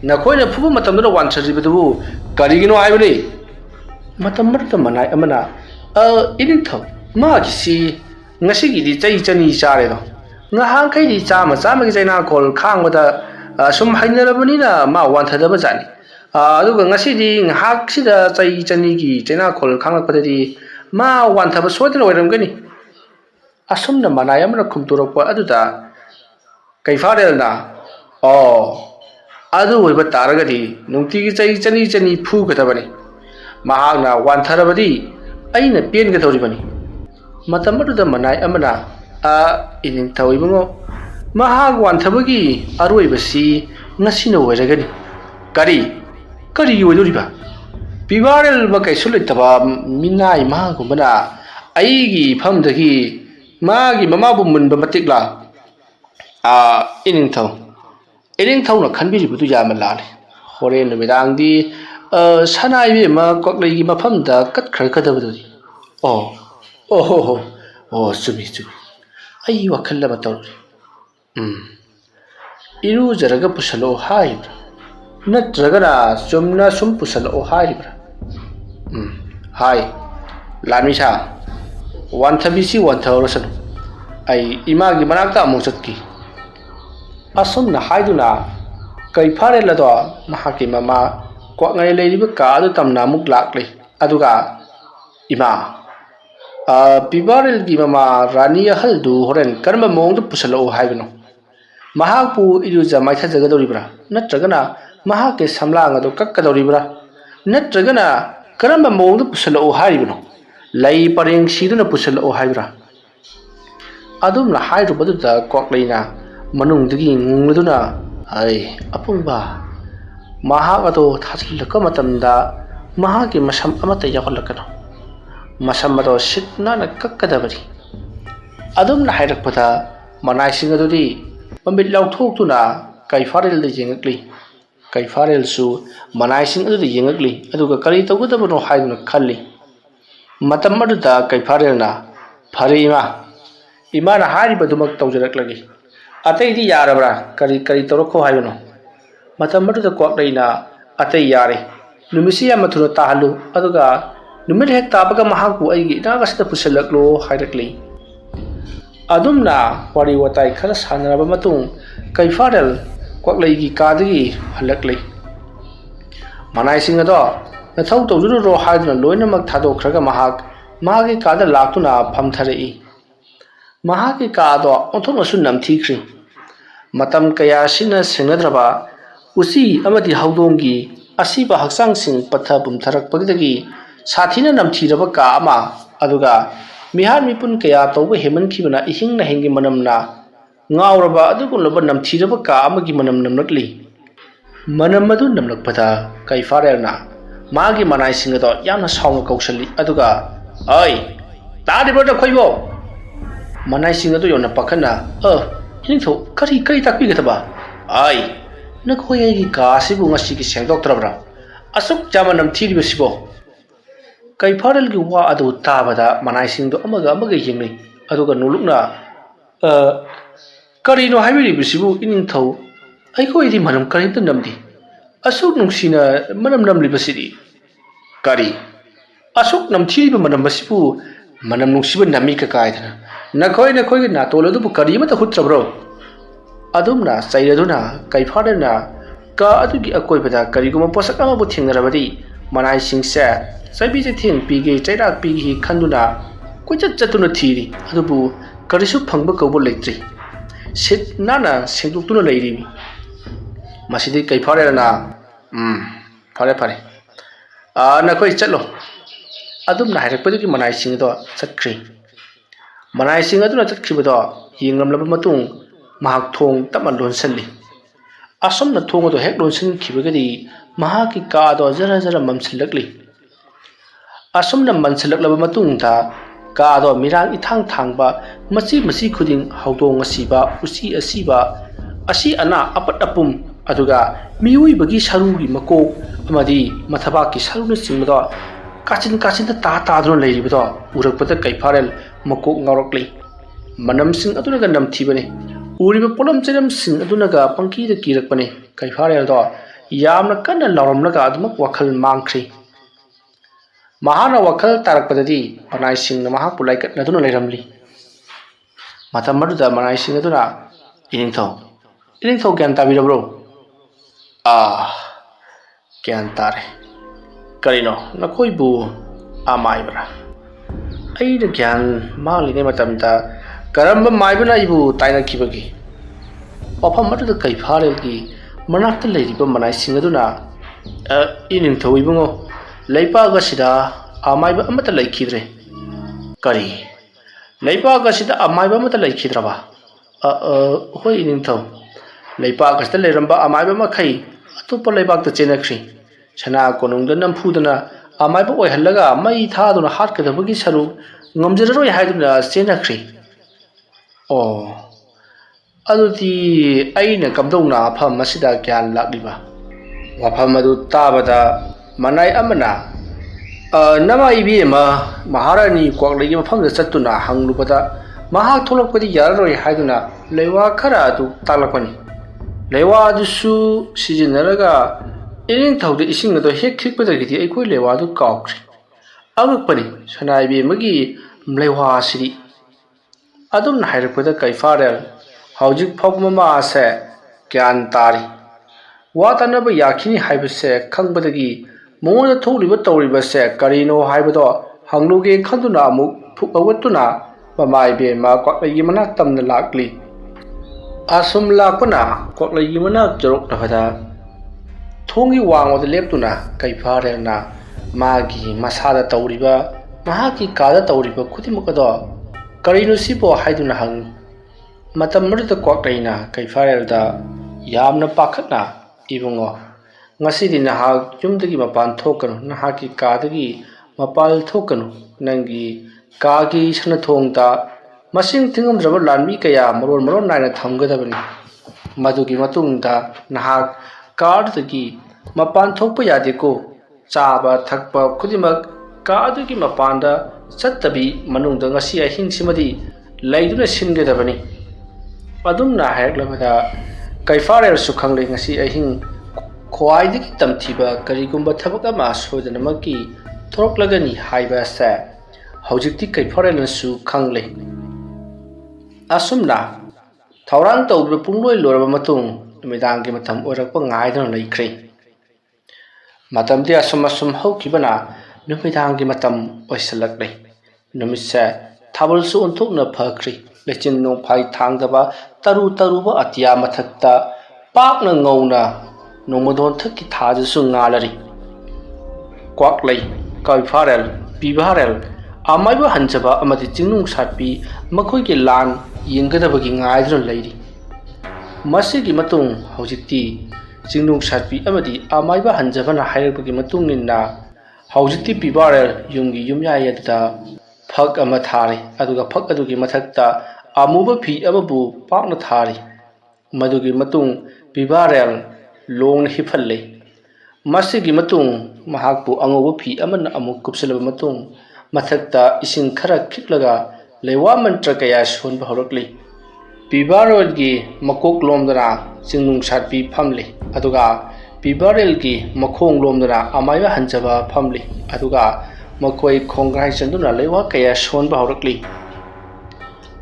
nakoina phuba matam da wanthar jiba du kari gi no ai bani matam mar manai amana ini thau ma gi si ngasi gi di chai chani chare do nga hang khai di chama gi chaina kol khang bada sum hainarabani na ma wanthada ba jani aduga ngasi di ngahak sida chai chani gi chaina kol khang padadi ma wanthaba sodna oiramgani asumna manai amana khumturokpa aduda kaifarelna adu oiba taragadi nungti gi chai chani phu gadabani mahagna wantharabadi aina pen gadoribani matamaduda manai amana ining thawibango mahag wanthabagi aroibasi ngasina oiragani kari oidoriba pibarel ba kaisulitaba minai mahagumana aigi phamdagi magi mamabu munba matikla ining thau na khanbiribudu yamalale hore numidangdi sanai be ma koklegi mafamda katkhar kadabududi sumi ai wakhalla batawri iru jaraga pusalo haibra natragana sumna sum pusalo haibra hai lamisa wanthabisi wanthaurasan ai imagi manakta amusatki asumna haiduna kaifarela do mahaki mama kwakngai leiriba ka adu tamna muk lakle aduga ima pibarel gi mama rani haldu horen karma mongdu pusalo haibno mahakpu iruja maitha jagadoribra natragana mahake samlang adu kakkadoribra natragana karamba mongdu pusalo haibno lai pareng siduna pusalo haibra adumna hairubadu da kwakleina manungdagi nguduna ai apungba mahak ado thajilaka matamda mahaki masam amata yaholakano masam ado sitna na kakkadabari adumna hairakpada manai sing adudi pamit lauthokuna kaifarel de jengakli kaifarel su manai sing adudi jengakli aduga kari tawgadabano haiduna khalli matam aduda kaifarelna pharima imana haribadumak tawjaraklagi atei di yarabra kari torokho haibano matam aduda kwakleina atei yare numisi amathuna tahalu aduga numit hek tabaga mahakbu aigi nagasda pusalaklo hairakli adumna wari watai khara sanaraba matung kaifarel kwakleigi kadagi halakli manai sing ado nathau tawjuru ro haiduna loinamak thadokraga mahak magi kada laktuna phamtharei mahaki kado onthongasu namthikri matam kaya sina sengadraba usi amadi haudongi asiba haksang sing patha bumtharak pagdagi sathina namthiraba ka ama aduga mihar mipun kaya tawba heman khibana ihing na hengi manamna ngawraba adugunlaba namthiraba ka amagi manam namnakli manam madu namlakpada kaifarelna magi manai singado yamna sawnga kausali aduga ai tadi boda khoibo ꯃꯅꯥꯏꯁꯤꯡ ꯑꯗꯨ ꯌꯧꯅ ꯄꯥꯈꯠꯅ ꯏꯅꯤꯡꯊꯧ ꯀꯔꯤ ꯇꯥꯛꯄꯤꯒꯗꯕ ꯅꯈꯣꯏ ꯑꯩꯒꯤ ꯀꯥ ꯑꯁꯤꯕꯨ ꯉꯁꯤꯒꯤ ꯁꯦꯡꯗꯣꯛꯇ꯭ꯔꯕ꯭ꯔꯥ ꯑꯁꯨꯛ ꯌꯥꯝꯅ ꯅꯝꯊꯤꯔꯤꯕꯁꯤꯕꯣ ꯀꯩꯐꯥꯔꯦꯜꯒꯤ ꯋꯥ ꯑꯗꯨ ꯇꯥꯕꯗ ꯃꯅꯥꯏꯁꯤꯡꯗꯨ ꯑꯃꯒ ꯌꯦꯡꯅꯩ ꯑꯗꯨꯒ ꯅꯣꯡꯂꯨꯛꯅ ꯀꯔꯤꯅꯣ ꯍꯥꯏꯕꯤꯔꯤꯕꯁꯤꯕꯨ ꯏꯅꯤꯡꯊꯧ ꯑꯩꯈꯣꯏꯗꯤ ꯃꯅꯝ ꯀꯔꯤꯝꯇ ꯅꯝꯗꯦ ꯑꯁꯨꯛ ꯅꯨꯡꯁꯤꯅ ꯃꯅꯝ ꯅꯝꯂꯤꯕꯁꯤꯗꯤ ꯀꯔꯤ ꯑꯁꯨꯛ ꯅꯝꯊꯤꯔꯤꯕ ꯃꯅꯝ ꯑꯁꯤꯕꯨ ꯃꯅꯝ ꯅꯨꯡꯁꯤꯕ ꯅꯝꯃꯤ ꯀꯥꯏꯗꯅ ꯅꯈꯣꯏꯒꯤ ꯅꯥꯇꯣꯟ ꯑꯗꯨꯕꯨ ꯀꯔꯤꯃꯠꯇ ꯍꯨꯠꯇ꯭ꯔꯕ꯭ꯔꯣ ꯑꯗꯨꯝꯅ ꯆꯩꯔꯗꯨꯅ ꯀꯩꯐꯥꯔꯦꯜꯅ ꯀꯥ ꯑꯗꯨꯒꯤ ꯑꯀꯣꯏꯕꯗ ꯀꯔꯤꯒꯨꯝꯕ ꯄꯣꯠꯁꯛ ꯑꯃꯕꯨ ꯊꯦꯡꯅꯔꯕꯗꯤ ꯃꯅꯥꯏꯁꯤꯡꯁꯦ ꯆꯩꯕꯤ ꯆꯩꯊꯦꯡ ꯄꯤꯒꯦ ꯆꯩꯔꯥꯛ ꯄꯤꯒꯦ ꯈꯟꯗꯨꯅ ꯀꯣꯏꯆꯠ ꯆꯠꯇꯨꯅ ꯊꯤꯔꯤ ꯑꯗꯨꯕꯨ ꯀꯔꯤꯁꯨ ꯐꯪꯕ ꯀꯧꯕ ꯂꯩꯇ꯭ꯔꯤ ꯁꯤꯠ ꯅꯥꯟꯅ ꯁꯦꯡꯗꯣꯛꯇꯨꯅ ꯂꯩꯔꯤꯕꯤ ꯃꯁꯤꯗꯤ ꯀꯩꯐꯥꯔꯦꯜꯅ ꯐꯔꯦ ꯅꯈꯣꯏ ꯆꯠꯂꯣ ꯑꯗꯨꯝꯅ ꯍꯥꯏꯔꯛꯄꯗꯒꯤ ꯃꯅꯥꯏꯁꯤꯡ ꯑꯗꯣ ꯆꯠꯈ꯭ꯔꯤ ꯃꯅꯥꯏꯁꯤꯡ ꯑꯗꯨꯅ ꯆꯠꯈꯤꯕꯗꯣ ꯌꯦꯡꯂꯝꯂꯕ ꯃꯇꯨꯡ ꯃꯍꯥꯛ ꯊꯣꯡ ꯇꯞꯅ ꯂꯣꯟꯁꯤꯜꯂꯤ ꯑꯁꯨꯝꯅ ꯊꯣꯡ ꯑꯗꯨ ꯍꯦꯛ ꯂꯣꯟꯁꯤꯟꯈꯤꯕꯒꯗꯤ ꯃꯍꯥꯛꯀꯤ ꯀꯥꯗꯣ ꯖꯔ ꯃꯝꯁꯤꯜꯂꯛꯂꯤ ꯑꯁꯨꯝꯅ ꯃꯟꯁꯤꯜꯂꯛꯂꯕ ꯃꯇꯨꯡꯗ ꯀꯥꯗꯣ ꯃꯤꯔꯥꯡ ꯏꯊꯥꯡ ꯊꯥꯡꯕ ꯃꯆꯤ ꯈꯨꯗꯤꯡ ꯍꯧꯗꯣꯡ ꯑꯁꯤꯕ ꯎꯆꯤ ꯑꯁꯤꯕ ꯑꯁꯤ ꯑꯅꯥ ꯑꯄꯠ ꯑꯄꯨꯝ ꯑꯗꯨꯒ ꯃꯤꯑꯣꯏꯕꯒꯤ ꯁꯔꯨꯒꯤ ꯃꯀꯣꯛ ꯑꯃꯗꯤ ꯃꯊꯕꯥꯛꯀꯤ ꯁꯔꯨꯅꯆꯤꯡꯕꯗꯣ ꯀꯥꯆꯤꯟꯗ ꯇꯥꯗꯨꯅ ꯂꯩꯔꯤꯕꯗꯣ ꯎꯔꯛꯄꯗ ꯀꯩꯐꯥꯔꯦꯜ ꯃꯀꯣꯛ ꯉꯥꯎꯔꯛꯂꯤ ꯃꯅꯝꯁꯤꯡ ꯑꯗꯨꯅꯒ ꯅꯝꯊꯤꯕꯅꯤ ꯎꯔꯤꯕ ꯄꯣꯠꯂꯝ ꯆꯩꯔꯝꯁꯤꯡ ꯑꯗꯨꯅꯒ ꯄꯪꯀꯤꯗ ꯀꯤꯔꯛꯄꯅꯤ ꯀꯩꯐꯥꯔꯦꯜꯗꯣ ꯌꯥꯝꯅ ꯀꯟꯅ ꯂꯥꯎꯔꯝꯂꯒ ꯑꯗꯨꯃꯛ ꯋꯥꯈꯜ ꯃꯥꯡꯈ꯭ꯔꯤ ꯃꯍꯥꯛꯅ ꯋꯥꯈꯜ ꯇꯥꯔꯛꯄꯗꯗꯤ ꯃꯅꯥꯏꯁꯤꯡꯅ ꯃꯍꯥꯛꯄꯨ ꯂꯥꯏꯀꯠꯅꯗꯨꯅ ꯂꯩꯔꯝꯂꯤ ꯃꯇꯝ ꯑꯗꯨꯗ ꯃꯅꯥꯏꯁꯤꯡ ꯑꯗꯨꯅ ꯏꯅꯤꯡꯊꯧ ꯒ꯭ꯌꯥꯟ ꯇꯥꯕꯤꯔꯕ꯭ꯔꯣ ꯒ꯭ꯌꯥꯟ ꯇꯥꯔꯦ ꯀꯔꯤꯅꯣ ꯅꯈꯣꯏꯕꯨ ꯃꯥꯏꯕ꯭ꯔꯥ ꯑꯩꯅ ꯒ꯭ꯌꯥꯟ ꯃꯥꯡꯂꯤꯉꯩ ꯃꯇꯝꯗ ꯀꯔꯝꯕ ꯃꯥꯏꯕꯅ ꯑꯩꯕꯨ ꯇꯥꯏꯅꯈꯤꯕꯒꯦ ꯋꯥꯐꯝ ꯑꯗꯨꯗ ꯀꯩꯐꯥꯔꯦꯜꯒꯤ ꯃꯅꯥꯛꯇ ꯂꯩꯔꯤꯕ ꯃꯅꯥꯏꯁꯤꯡ ꯑꯗꯨꯅ ꯏꯅꯤꯡꯊꯧ ꯏꯕꯨꯡꯉꯣ ꯂꯩꯄꯥꯛ ꯑꯁꯤꯗ ꯑꯃꯥꯏꯕ ꯑꯃꯠꯇ ꯂꯩꯈꯤꯗ꯭ꯔꯦ ꯀꯔꯤ ꯂꯩꯄꯥꯛ ꯑꯁꯤꯗ ꯑꯃꯥꯏꯕ ꯑꯃꯠꯇ ꯂꯩꯈꯤꯗ꯭ꯔꯕ ꯍꯣꯏ ꯏꯅꯤꯡꯊꯧ ꯂꯩꯄꯥꯛ ꯑꯁꯤꯗ ꯂꯩꯔꯝꯕ ꯑꯃꯥꯏꯕ ꯃꯈꯩ ꯑꯇꯣꯞꯄ ꯂꯩꯕꯥꯛꯇ ꯆꯦꯟꯅꯈ꯭ꯔꯤ ꯁꯅꯥ ꯀꯣꯅꯨꯡꯗ ꯅꯝꯐꯨꯗꯅ ꯑꯃꯥꯏꯕ ꯑꯣꯏꯍꯜꯂꯒ ꯃꯩ ꯊꯥꯗꯨꯅ ꯍꯥꯠꯀꯗꯕꯒꯤ ꯁꯔꯨꯛ ꯉꯝꯖꯔꯔꯣꯏ ꯍꯥꯏꯗꯨꯅ ꯆꯦꯟꯅꯈ꯭ꯔꯤ ꯑꯗꯨꯗꯤ ꯑꯩꯅ ꯀꯝꯗꯧꯅ ꯃꯐꯝ ꯑꯁꯤꯗ ꯒ꯭ꯌꯥꯟ ꯂꯥꯛꯂꯤꯕ ꯋꯥꯐꯝ ꯑꯗꯨ ꯇꯥꯕꯗ ꯃꯅꯥꯏ ꯑꯃꯅ ꯅꯃꯥ ꯏꯕꯦꯝꯃ ꯃꯍꯥꯔꯥꯅꯤ ꯀ꯭ꯋꯥꯛꯂꯩꯒꯤ ꯃꯐꯝꯗ ꯆꯠꯇꯨꯅ ꯍꯪꯂꯨꯕꯗ ꯃꯍꯥꯛ ꯊꯣꯛꯂꯛꯄꯗꯤ ꯌꯥꯔꯔꯣꯏ ꯍꯥꯏꯗꯨꯅ ꯂꯩꯋꯥ ꯈꯔ ꯑꯗꯨ ꯇꯥꯛꯂꯛꯄꯅꯤ ꯂꯩꯋꯥ ꯑꯗꯨꯁꯨ ꯁꯤꯖꯤꯟꯅꯔꯒ ꯏꯅꯤꯡꯊꯧꯗ ꯏꯁꯤꯡ ꯑꯗꯨ ꯍꯦꯛ ꯈꯤꯛꯄꯗꯒꯤꯗꯤ ꯑꯩꯈꯣꯏ ꯂꯩꯋꯥ ꯑꯗꯨ ꯀꯥꯎꯈ꯭ꯔꯤ ꯑꯉꯛꯄꯅꯤ ꯁꯅꯥ ꯏꯕꯦꯝꯃꯒꯤ ꯂꯩꯋꯥ ꯑꯁꯤꯗꯤ ꯑꯗꯨꯝꯅ ꯍꯥꯏꯔꯛꯄꯗ ꯀꯩꯐꯥꯔꯦꯜ ꯍꯧꯖꯤꯛ ꯐꯥꯎꯕ ꯃꯃꯥꯁꯦ ꯒ꯭ꯌꯥꯟ ꯇꯥꯔꯤ ꯋꯥ ꯇꯥꯟꯅꯕ ꯌꯥꯈꯤꯅꯤ ꯍꯥꯏꯕꯁꯦ ꯈꯪꯕꯗꯒꯤ ꯃꯉꯣꯟꯗ ꯊꯣꯛꯂꯤꯕ ꯇꯧꯔꯤꯕꯁꯦ ꯀꯔꯤꯅꯣ ꯍꯥꯏꯕꯗꯣ ꯍꯪꯂꯨꯒꯦ ꯈꯟꯗꯨꯅ ꯑꯃꯨꯛ ꯐꯨꯛ ꯍꯧꯒꯠꯇꯨꯅ ꯃꯃꯥ ꯏꯕꯦꯝꯃ ꯀ꯭ꯋꯥꯛꯂꯩꯒꯤ ꯃꯅꯥꯛ ꯇꯝꯅ ꯂꯥꯛꯂꯤ ꯑꯁꯨꯝ ꯂꯥꯛꯄꯅ ꯀ꯭ꯋꯥꯛꯂꯩꯒꯤ ꯃꯅꯥꯛ ꯌꯧꯔꯛꯂꯕꯗ ꯊꯣꯡꯒꯤ ꯋꯥꯡꯃꯗ ꯂꯦꯞꯇꯨꯅ ꯀꯩꯐꯥꯔꯦꯜꯅ ꯃꯥꯒꯤ ꯃꯁꯥꯗ ꯇꯧꯔꯤꯕ ꯃꯍꯥꯛꯀꯤ ꯀꯥꯗ ꯇꯧꯔꯤꯕ ꯈꯨꯗꯤꯡꯃꯛ ꯑꯗꯣ ꯀꯔꯤꯅꯣ ꯁꯤꯕꯣ ꯍꯥꯏꯗꯨꯅ ꯍꯪꯉꯤ ꯃꯇꯝ ꯑꯗꯨꯗ ꯀ꯭ꯋꯥꯛꯂꯩꯅ ꯀꯩꯐꯥꯔꯦꯜꯗ ꯌꯥꯝꯅ ꯄꯥꯈꯠꯅ ꯏꯕꯨꯡꯉꯣ ꯉꯁꯤꯗꯤ ꯅꯍꯥꯛ ꯌꯨꯝꯗꯒꯤ ꯃꯄꯥꯟ ꯊꯣꯛꯀꯅꯨ ꯅꯍꯥꯛꯀꯤ ꯀꯥꯗꯒꯤ ꯃꯄꯥꯟ ꯊꯣꯛꯀꯅꯨ ꯅꯪꯒꯤ ꯀꯥꯒꯤ ꯁꯅꯊꯣꯡꯗ ꯃꯁꯤꯡ ꯊꯤꯉꯝꯗ꯭ꯔꯕ ꯂꯥꯟꯃꯤ ꯀꯌꯥ ꯃꯔꯣꯟ ꯅꯥꯏꯅ ꯊꯝꯒꯗꯕꯅꯤ ꯃꯗꯨꯒꯤ ꯃꯇꯨꯡꯗ ꯅꯍꯥꯛ ꯀꯥ ꯑꯗꯨꯗꯒꯤ ꯃꯄꯥꯟ ꯊꯣꯛꯄ ꯌꯥꯗꯦꯀꯣ ꯆꯥꯕ ꯊꯛꯄ ꯈꯨꯗꯤꯡꯃꯛ ꯀꯥ ꯑꯗꯨꯒꯤ ꯃꯄꯥꯟꯗ ꯆꯠꯇꯕꯤ ꯃꯅꯨꯡꯗ ꯉꯁꯤ ꯑꯍꯤꯡꯁꯤꯃꯗꯤ ꯂꯩꯗꯨꯅ ꯁꯤꯟꯒꯗꯕꯅꯤ ꯑꯗꯨꯝꯅ ꯍꯥꯏꯔꯛꯂꯕꯗ ꯀꯩꯐꯥꯔꯦꯜꯁꯨ ꯈꯪꯂꯦ ꯉꯁꯤ ꯑꯍꯤꯡ ꯈ꯭ꯋꯥꯏꯗꯒꯤ ꯇꯝꯊꯤꯕ ꯀꯔꯤꯒꯨꯝꯕ ꯊꯕꯛ ꯑꯃ ꯁꯣꯏꯗꯅꯃꯛꯀꯤ ꯊꯣꯔꯛꯂꯒꯅꯤ ꯍꯥꯏꯕ ꯑꯁꯦ ꯍꯧꯖꯤꯛꯇꯤ ꯀꯩꯐꯥꯔꯦꯜꯅꯁꯨ ꯈꯪꯂꯦ ꯑꯁꯨꯝꯅ ꯊꯧꯔꯥꯡ ꯇꯧꯕ ꯄꯨꯡꯂꯣꯏ ꯂꯣꯏꯔꯕ ꯃꯇꯨꯡ ꯅꯨꯃꯤꯗꯥꯡꯒꯤ ꯃꯇꯝ ꯑꯣꯏꯔꯛꯄ ꯉꯥꯏꯗꯨꯅ ꯂꯩꯈ꯭ꯔꯦ ꯃꯇꯝꯗꯤ ꯑꯁꯨꯝ ꯍꯧꯈꯤꯕꯅ ꯅꯨꯃꯤꯗꯥꯡꯒꯤ ꯃꯇꯝ ꯑꯣꯏꯁꯤꯜꯂꯛꯂꯦ ꯅꯨꯃꯤꯠꯁꯦ ꯊꯥꯕꯜꯁꯨ ꯑꯣꯟꯊꯣꯛꯅ ꯐꯈ꯭ꯔꯤ ꯂꯩꯆꯤꯟ ꯅꯣꯡꯐꯥꯏ ꯊꯥꯡꯗꯕ ꯇꯔꯨꯕ ꯑꯇꯤꯌꯥ ꯃꯊꯛꯇ ꯄꯥꯛꯅ ꯉꯧꯅ ꯅꯣꯡꯃꯗꯣꯟꯊꯛꯀꯤ ꯊꯥꯗꯨꯁꯨ ꯉꯥꯜꯂꯔꯤ ꯀ꯭ꯋꯥꯛꯂꯩ ꯀꯩꯐꯥꯔꯦꯜ ꯕꯤꯚꯥꯔꯦꯜ ꯑꯃꯥꯏꯕ ꯍꯟꯖꯕ ꯑꯃꯗꯤ ꯆꯤꯡꯅꯨꯡ ꯁꯥꯠꯄꯤ ꯃꯈꯣꯏꯒꯤ ꯂꯥꯟ ꯌꯦꯡꯒꯗꯕꯒꯤ ꯉꯥꯏꯗꯨꯅ ꯂꯩꯔꯤ ꯃꯁꯤꯒꯤ ꯃꯇꯨꯡ ꯍꯧꯖꯤꯛꯇꯤ ꯆꯤꯡꯅꯨꯡ ꯁꯥꯠꯄꯤ ꯑꯃꯗꯤ ꯑꯃꯥꯏꯕ ꯍꯟꯖꯕꯅ ꯍꯥꯏꯔꯛꯄꯒꯤ ꯃꯇꯨꯡ ꯏꯟꯅ ꯍꯧꯖꯤꯛꯇꯤ ꯕꯤꯚꯥꯔꯦꯜ ꯌꯨꯝꯒꯤ ꯌꯨꯝꯌꯥꯏ ꯑꯗꯨꯗ ꯐꯛ ꯑꯃ ꯊꯥꯔꯤ ꯑꯗꯨꯒ ꯐꯛ ꯑꯗꯨꯒꯤ ꯃꯊꯛꯇ ꯑꯃꯨꯕ ꯐꯤ ꯑꯃꯕꯨ ꯄꯥꯛꯅ ꯊꯥꯔꯤ ꯃꯗꯨꯒꯤ ꯃꯇꯨꯡ ꯕꯤꯚꯥꯔꯦꯜ ꯂꯣꯡꯅ ꯍꯤꯞꯍꯜꯂꯤ ꯃꯁꯤꯒꯤ ꯃꯇꯨꯡ ꯃꯍꯥꯛꯄꯨ ꯑꯉꯧꯕ ꯐꯤ ꯑꯃꯅ ꯑꯃꯨꯛ ꯀꯨꯞꯁꯤꯜꯂꯕ ꯃꯇꯨꯡ ꯃꯊꯛꯇ ꯏꯁꯤꯡ ꯈꯔ ꯈꯤꯛꯂꯒ ꯂꯩꯋꯥ ꯃꯟꯇ꯭ꯔ ꯀꯌꯥ ꯁꯣꯟꯕ ꯍꯧꯔꯛꯂꯤ ꯕꯤꯚꯥꯔꯦꯜꯒꯤ ꯃꯀꯣꯛ ꯂꯣꯝꯗꯅ ꯆꯤꯡꯅꯨꯡ ꯁꯥꯠꯄꯤ ꯐꯝꯂꯤ ꯑꯗꯨꯒ ꯕꯤꯚꯥꯔꯦꯜꯒꯤ ꯃꯈꯣꯡ ꯂꯣꯝꯗꯅ ꯑꯃꯥꯏꯕ ꯍꯟꯖꯕ ꯐꯝꯂꯤ ꯑꯗꯨꯒ ꯃꯈꯣꯏ ꯈꯣꯡꯒ꯭ꯔꯥꯏ ꯆꯟꯗꯨꯅ ꯂꯩꯋꯥ ꯀꯌꯥ ꯁꯣꯟꯕ ꯍꯧꯔꯛꯂꯤ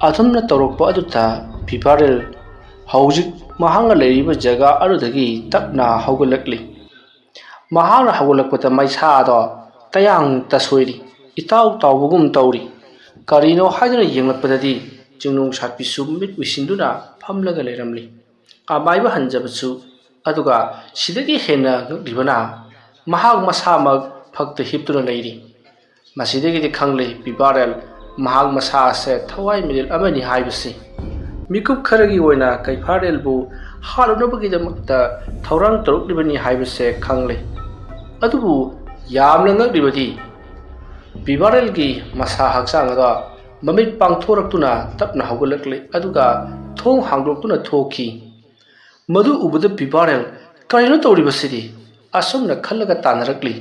ꯑꯗꯨꯝꯅ ꯇꯧꯔꯛꯄ ꯑꯗꯨꯗ ꯕꯤꯚꯥꯔꯦꯜ ꯍꯧꯖꯤꯛ ꯃꯍꯥꯛꯅ ꯂꯩꯔꯤꯕ ꯖꯒꯥ ꯑꯗꯨꯗꯒꯤ ꯇꯞꯅ ꯍꯧꯒꯠꯂꯛꯂꯤ ꯃꯍꯥꯛꯅ ꯍꯧꯒꯠꯂꯛꯄꯗ ꯃꯩꯁꯥꯗꯣ ꯇꯌꯥꯡ ꯇꯁꯣꯏꯔꯤ ꯏꯇꯥꯎ ꯇꯥꯎꯕꯒꯨꯝ ꯇꯧꯔꯤ ꯀꯔꯤꯅꯣ ꯍꯥꯏꯗꯨꯅ ꯌꯦꯡꯂꯛꯄꯗꯗꯤ ꯆꯤꯡꯅꯨꯡ ꯁꯥꯠꯄꯤꯁꯨ ꯃꯤꯠ ꯎꯏꯁꯤꯟꯗꯨꯅ ꯐꯝꯂꯒ ꯂꯩꯔꯝꯂꯤ ꯑꯃꯥꯏꯕ ꯍꯟꯖꯕꯁꯨ ꯑꯗꯨꯒ ꯁꯤꯗꯒꯤ ꯍꯦꯟꯅ ꯉꯛꯂꯤꯕꯅ ꯃꯍꯥꯛ ꯃꯁꯥꯃꯛ ꯐꯛꯇ ꯍꯤꯞꯇꯨꯅ ꯂꯩꯔꯤ ꯃꯁꯤꯗꯒꯤꯗꯤ ꯈꯪꯂꯤ ꯕꯤꯚꯥꯔꯦꯜ ꯃꯍꯥꯛ ꯃꯁꯥ ꯑꯁꯦ ꯊꯋꯥꯏ ꯃꯤꯔꯦꯜ ꯑꯃꯅꯤ ꯍꯥꯏꯕꯁꯤ ꯃꯤꯀꯨꯞ ꯈꯔꯒꯤ ꯑꯣꯏꯅ ꯀꯩꯐꯥꯔꯦꯜꯕꯨ ꯍꯥꯠꯂꯨꯅꯕꯒꯤꯗꯃꯛꯇ ꯊꯧꯔꯥꯡ ꯇꯧꯔꯛꯂꯤꯕꯅꯤ ꯍꯥꯏꯕꯁꯦ ꯈꯪꯂꯤ ꯑꯗꯨꯕꯨ ꯌꯥꯝꯅ ꯉꯛꯂꯤꯕꯗꯤ ꯕꯤꯚꯥꯔꯦꯜꯒꯤ ꯃꯁꯥ ꯍꯛꯆꯥꯡ ꯑꯗꯣ ꯃꯃꯤꯠ ꯄꯥꯡꯊꯣꯔꯛꯇꯨꯅ ꯇꯞꯅ ꯍꯧꯒꯠꯂꯛꯂꯤ ꯑꯗꯨꯒ ꯊꯣꯡ ꯍꯥꯡꯗꯣꯛꯇꯨꯅ ꯊꯣꯛꯈꯤ ꯃꯗꯨ ꯎꯕꯗ ꯕꯤꯚꯥꯔꯦꯜ ꯀꯔꯤꯅꯣ ꯇꯧꯔꯤꯕꯁꯤꯗꯤ ꯑꯁꯨꯝꯅ ꯈꯜꯂꯒ ꯇꯥꯟꯅꯔꯛꯂꯤ